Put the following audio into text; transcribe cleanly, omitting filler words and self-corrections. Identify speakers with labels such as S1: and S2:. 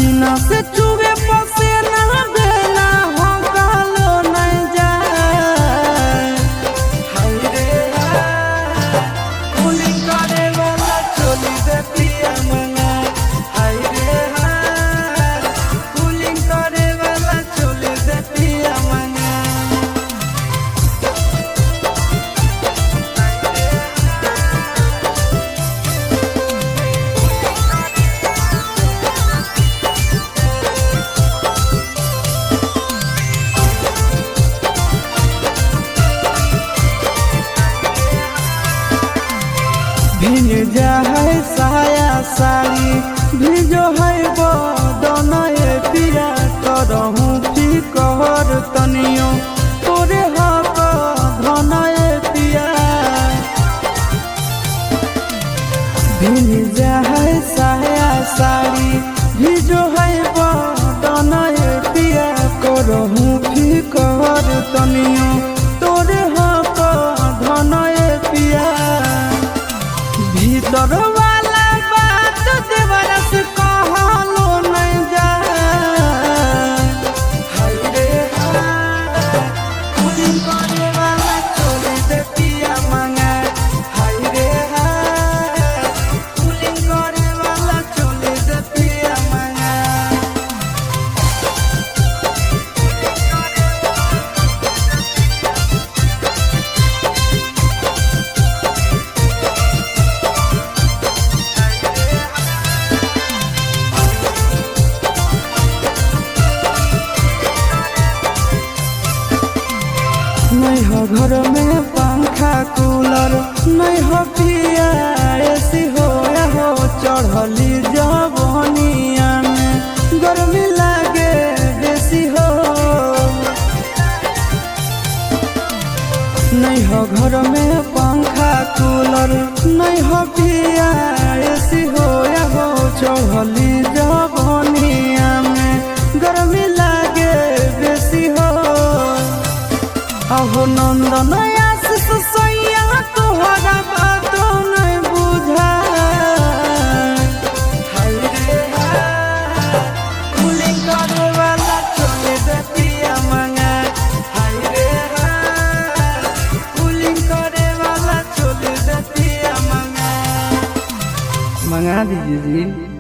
S1: सीना से चुगे पसे ना देना हो कालो नहीं जाए। हाय रे कूलिंग करे वाला चोली दे पिया मंगा। हाय रे कूलिंग करे वाला चोली दे पिया मंगा। भिज जाए साया साड़ी भिजो है बदनए पिया करहूँ की कहर तनियो तोरे हक धनए पिया। भिज जाए साया साड़ी भिजो है बदनए पिया करहूँ की कहर तनियो तोरे हक धनए पिया। भीतर वाला बात देवरा से कहलो नहीं जाए। हाय रे कूलिंग करे वाला चोली दे पिया मंगा। हाय रे कूलिंग करे वाला चोली दे पिया मंगा। नहीं हो घर में पंखा कूलर नहीं हो पिया ऐसी हो या हो चढ़ली जवनिया में गर्मी लागे बेसी हो। नहीं हो घर में पंखा कूलर नहीं हो पिया ऐसी हो या हो चढ़ली जवनिया में गर्मी लागे बेसी हो। अहो नंदन आशीष सैया तोहरा बातों नहीं बुझाए। हाय रे कूलिंग करे वाला चोली दे पिया मंगा। हाय रे कूलिंग करे वाला चोली दे पिया मंगा दीजिए जी।